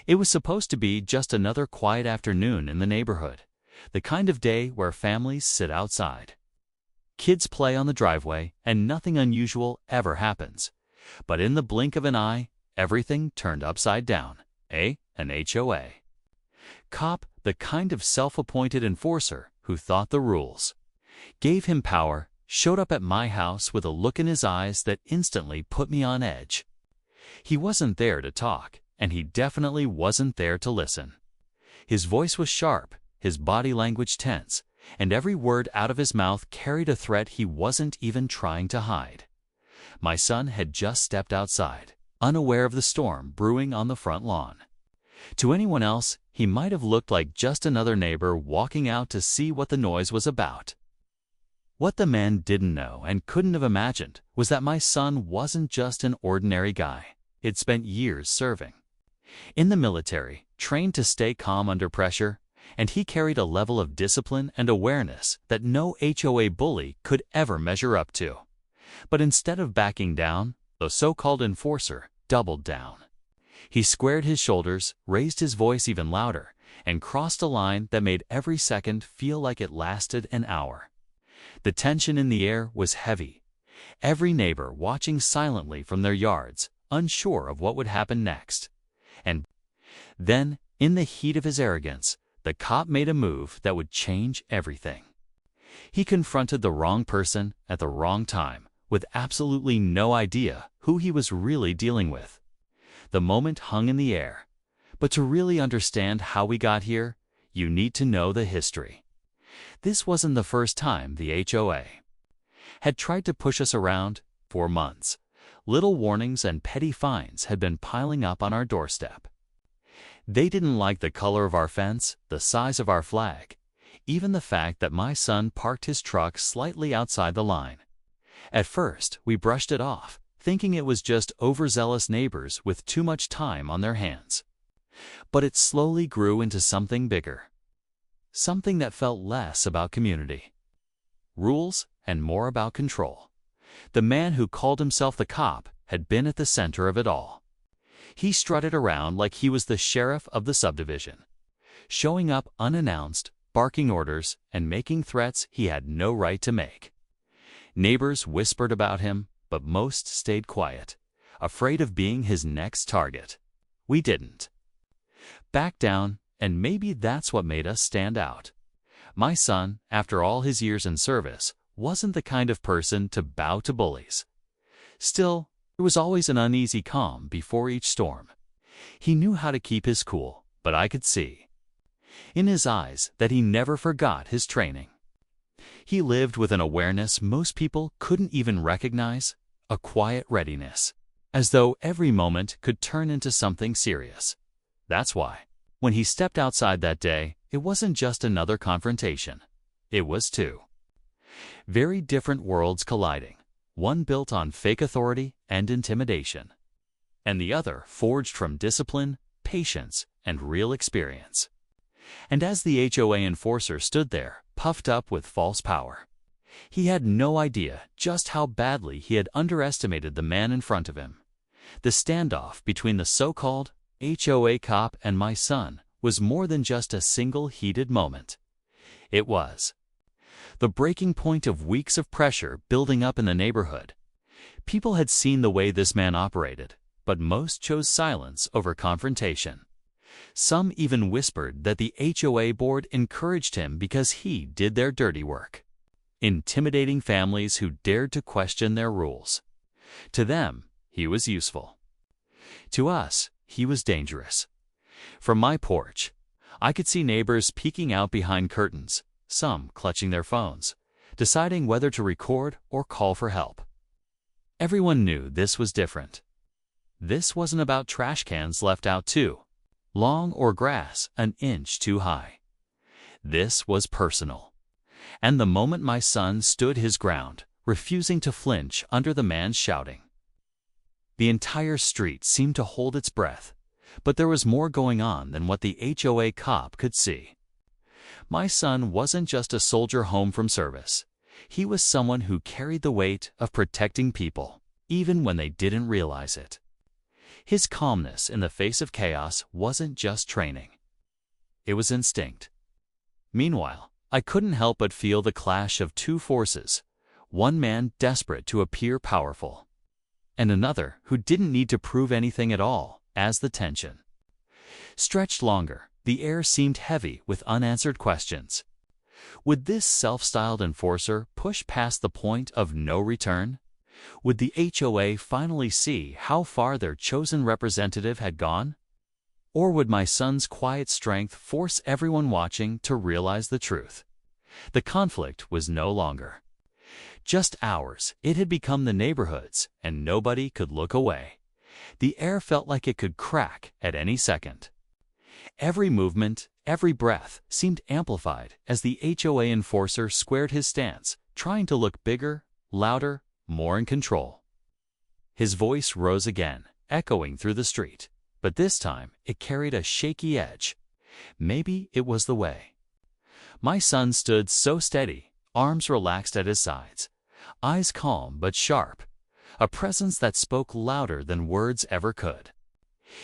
It was supposed to be just another quiet afternoon in the neighborhood, the kind of day where families sit outside. Kids play on the driveway, and nothing unusual ever happens. But in the blink of an eye, everything turned upside down. An HOA. Cop, the kind of self-appointed enforcer who thought the rules, gave him power, showed up at my house with a look in his eyes that instantly put me on edge. He wasn't there to talk, and he definitely wasn't there to listen. His voice was sharp, his body language tense, and every word out of his mouth carried a threat he wasn't even trying to hide. My son had just stepped outside, unaware of the storm brewing on the front lawn. To anyone else, he might have looked like just another neighbor walking out to see what the noise was about. What the man didn't know and couldn't have imagined was that my son wasn't just an ordinary guy. He'd spent years serving in the military, trained to stay calm under pressure, and he carried a level of discipline and awareness that no HOA bully could ever measure up to. But instead of backing down, the so-called enforcer doubled down. He squared his shoulders, raised his voice even louder, and crossed a line that made every second feel like it lasted an hour. The tension in the air was heavy. Every neighbor watching silently from their yards, unsure of what would happen next. And then, in the heat of his arrogance, the cop made a move that would change everything. He confronted the wrong person at the wrong time, with absolutely no idea who he was really dealing with. The moment hung in the air. But to really understand how we got here, you need to know the history. This wasn't the first time the HOA had tried to push us around. For months, little warnings and petty fines had been piling up on our doorstep. They didn't like the color of our fence, the size of our flag, even the fact that my son parked his truck slightly outside the line. At first, we brushed it off, thinking it was just overzealous neighbors with too much time on their hands. But it slowly grew into something bigger. Something that felt less about community, rules, and more about control. The man who called himself the cop had been at the center of it all. He strutted around like he was the sheriff of the subdivision, showing up unannounced, barking orders, and making threats he had no right to make. Neighbors whispered about him, but most stayed quiet, afraid of being his next target. We didn't back down, and maybe that's what made us stand out. My son, after all his years in service, wasn't the kind of person to bow to bullies. Still, there was always an uneasy calm before each storm. He knew how to keep his cool, but I could see in his eyes that he never forgot his training. He lived with an awareness most people couldn't even recognize, a quiet readiness, as though every moment could turn into something serious. That's why, when he stepped outside that day, it wasn't just another confrontation. It was two very different worlds colliding, one built on fake authority and intimidation, and the other forged from discipline, patience, and real experience. And as the HOA enforcer stood there, puffed up with false power, he had no idea just how badly he had underestimated the man in front of him. The standoff between the so-called HOA cop and my son was more than just a single heated moment. It was the breaking point of weeks of pressure building up in the neighborhood. People had seen the way this man operated, but most chose silence over confrontation. Some even whispered that the HOA board encouraged him because he did their dirty work, intimidating families who dared to question their rules. To them, he was useful. To us, he was dangerous. From my porch, I could see neighbors peeking out behind curtains, some clutching their phones, deciding whether to record or call for help. Everyone knew this was different. This wasn't about trash cans left out too long or grass an inch too high. This was personal. And the moment my son stood his ground, refusing to flinch under the man's shouting, the entire street seemed to hold its breath. But there was more going on than what the HOA cop could see. My son wasn't just a soldier home from service. He was someone who carried the weight of protecting people, even when they didn't realize it. His calmness in the face of chaos wasn't just training. It was instinct. Meanwhile, I couldn't help but feel the clash of two forces, one man desperate to appear powerful, and another who didn't need to prove anything at all. As the tension stretched longer, the air seemed heavy with unanswered questions. Would this self-styled enforcer push past the point of no return? Would the HOA finally see how far their chosen representative had gone? Or would my son's quiet strength force everyone watching to realize the truth? The conflict was no longer just ours. It had become the neighborhood's, and nobody could look away. The air felt like it could crack at any second. Every movement, every breath seemed amplified as the HOA enforcer squared his stance, trying to look bigger, louder, more in control. His voice rose again, echoing through the street, but this time it carried a shaky edge. Maybe it was the way. My son stood so steady, arms relaxed at his sides, eyes calm but sharp, a presence that spoke louder than words ever could.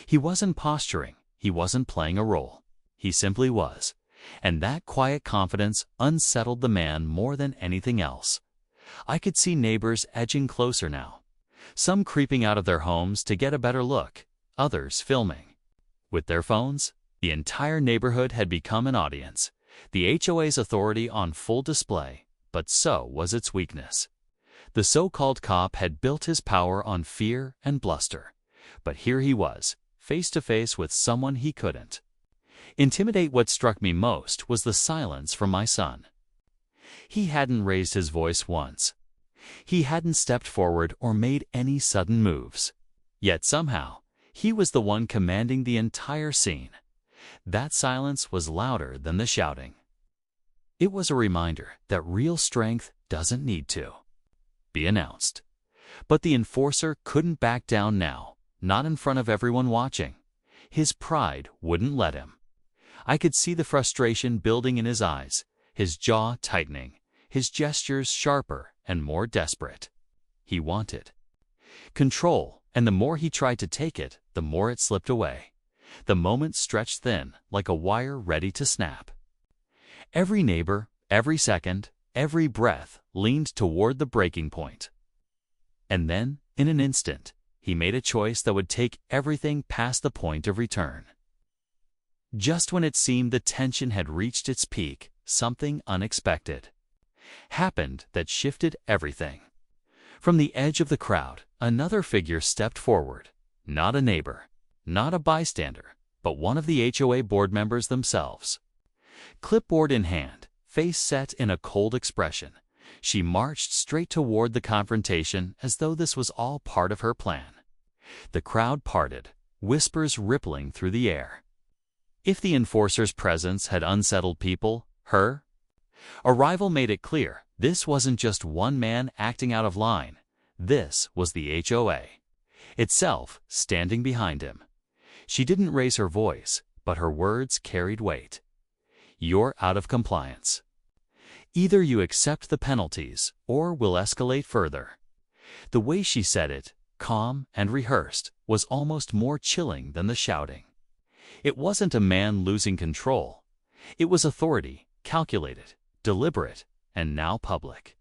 He wasn't posturing, he wasn't playing a role. He simply was, and that quiet confidence unsettled the man more than anything else. I could see neighbors edging closer now, some creeping out of their homes to get a better look, others filming. With their phones, the entire neighborhood had become an audience, the HOA's authority on full display, but so was its weakness. The so-called cop had built his power on fear and bluster, but here he was, face to face with someone he couldn't intimidate. What struck me most was the silence from my son. He hadn't raised his voice once. He hadn't stepped forward or made any sudden moves. Yet somehow, he was the one commanding the entire scene. That silence was louder than the shouting. It was a reminder that real strength doesn't need to be announced. But the enforcer couldn't back down now, not in front of everyone watching. His pride wouldn't let him. I could see the frustration building in his eyes, his jaw tightening, his gestures sharper and more desperate. He wanted control, and the more he tried to take it, the more it slipped away. The moment stretched thin, like a wire ready to snap. Every neighbor, every second, every breath leaned toward the breaking point. And then, in an instant, he made a choice that would take everything past the point of return. Just when it seemed the tension had reached its peak, something unexpected happened that shifted everything. From the edge of the crowd, another figure stepped forward. Not a neighbor, not a bystander, but one of the HOA board members themselves. Clipboard in hand, face set in a cold expression, she marched straight toward the confrontation as though this was all part of her plan. The crowd parted, whispers rippling through the air. If the enforcer's presence had unsettled people, her arrival made it clear this wasn't just one man acting out of line. This was the HOA itself standing behind him. She didn't raise her voice, but her words carried weight. You're out of compliance. Either you accept the penalties, or we'll escalate further. The way she said it, calm and rehearsed, was almost more chilling than the shouting. It wasn't a man losing control. It was authority, calculated, deliberate, and now public.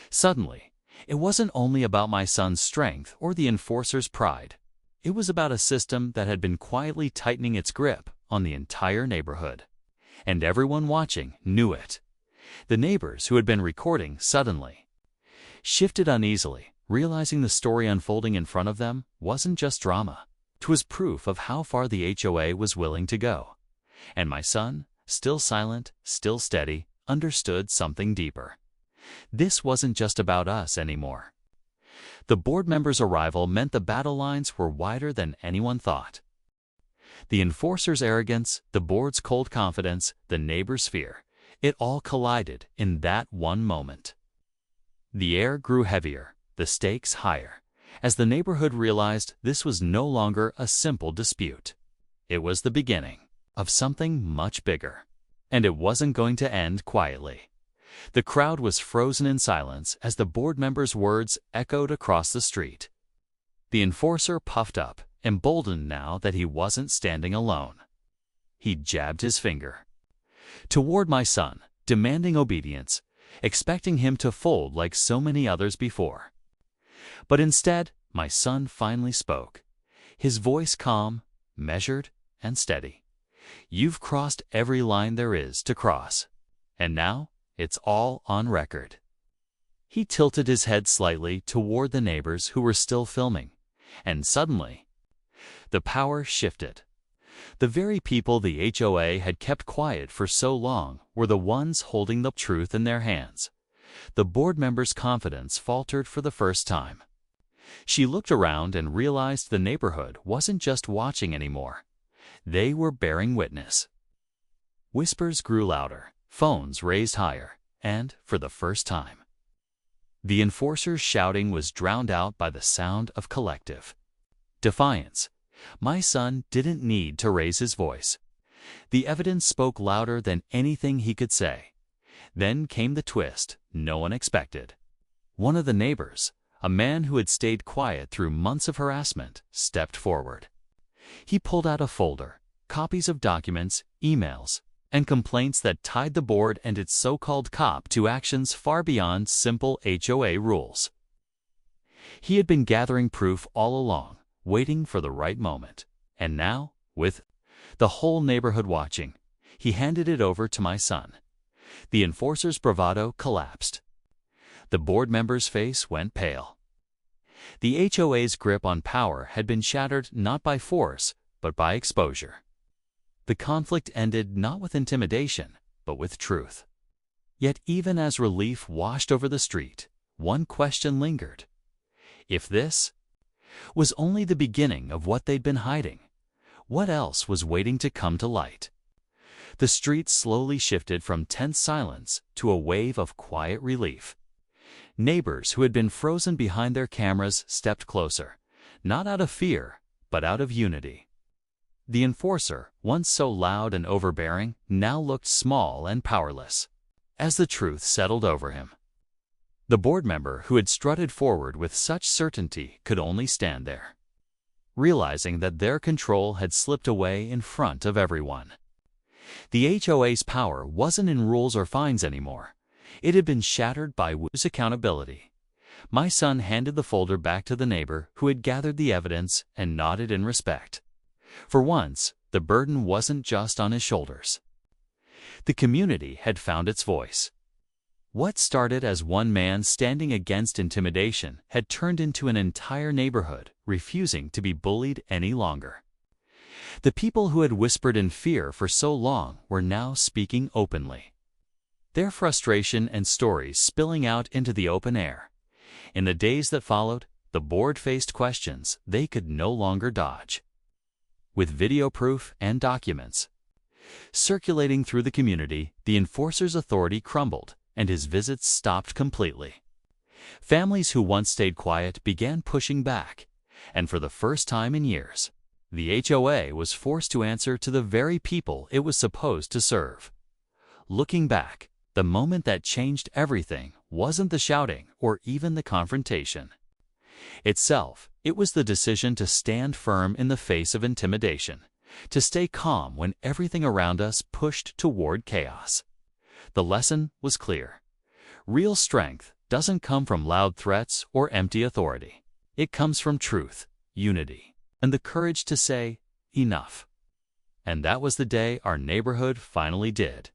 Suddenly, it wasn't only about my son's strength or the enforcer's pride. It was about a system that had been quietly tightening its grip on the entire neighborhood. And everyone watching knew it. The neighbors who had been recording suddenly shifted uneasily, realizing the story unfolding in front of them wasn't just drama. It was proof of how far the HOA was willing to go. And my son, still silent, still steady, understood something deeper. This wasn't just about us anymore. The board members' arrival meant the battle lines were wider than anyone thought. The enforcer's arrogance, the board's cold confidence, the neighbors' fear, it all collided in that one moment. The air grew heavier, the stakes higher, as the neighborhood realized this was no longer a simple dispute. It was the beginning of something much bigger, and it wasn't going to end quietly. The crowd was frozen in silence as the board members' words echoed across the street. The enforcer puffed up, emboldened now that he wasn't standing alone. He jabbed his finger toward my son, demanding obedience, expecting him to fold like so many others before. But instead, my son finally spoke, his voice calm, measured, and steady. "You've crossed every line there is to cross, and now it's all on record." He tilted his head slightly toward the neighbors who were still filming, and suddenly, the power shifted. The very people the HOA had kept quiet for so long were the ones holding the truth in their hands. The board member's confidence faltered for the first time. She looked around and realized the neighborhood wasn't just watching anymore. They were bearing witness. Whispers grew louder, phones raised higher, and, for the first time, the enforcer's shouting was drowned out by the sound of collective defiance. My son didn't need to raise his voice. The evidence spoke louder than anything he could say. Then came the twist no one expected. One of the neighbors, a man who had stayed quiet through months of harassment, stepped forward. He pulled out a folder, copies of documents, emails, and complaints that tied the board and its so-called cop to actions far beyond simple HOA rules. He had been gathering proof all along, waiting for the right moment. And now, with the whole neighborhood watching, he handed it over to my son. The enforcer's bravado collapsed. The board member's face went pale. The HOA's grip on power had been shattered not by force, but by exposure. The conflict ended not with intimidation, but with truth. Yet even as relief washed over the street, one question lingered. If this was only the beginning of what they'd been hiding, what else was waiting to come to light? The street slowly shifted from tense silence to a wave of quiet relief. Neighbors who had been frozen behind their cameras stepped closer, not out of fear, but out of unity. The enforcer, once so loud and overbearing, now looked small and powerless, as the truth settled over him. The board member who had strutted forward with such certainty could only stand there, realizing that their control had slipped away in front of everyone. The HOA's power wasn't in rules or fines anymore. It had been shattered by accountability. My son handed the folder back to the neighbor who had gathered the evidence and nodded in respect. For once, the burden wasn't just on his shoulders. The community had found its voice. What started as one man standing against intimidation had turned into an entire neighborhood refusing to be bullied any longer. The people who had whispered in fear for so long were now speaking openly, their frustration and stories spilling out into the open air. In the days that followed, the board faced questions they could no longer dodge. With video proof and documents circulating through the community, the enforcer's authority crumbled, and his visits stopped completely. Families who once stayed quiet began pushing back, and for the first time in years, the HOA was forced to answer to the very people it was supposed to serve. Looking back, the moment that changed everything wasn't the shouting or even the confrontation itself. It was the decision to stand firm in the face of intimidation, to stay calm when everything around us pushed toward chaos. The lesson was clear. Real strength doesn't come from loud threats or empty authority. It comes from truth, unity, and the courage to say, enough. And that was the day our neighborhood finally did.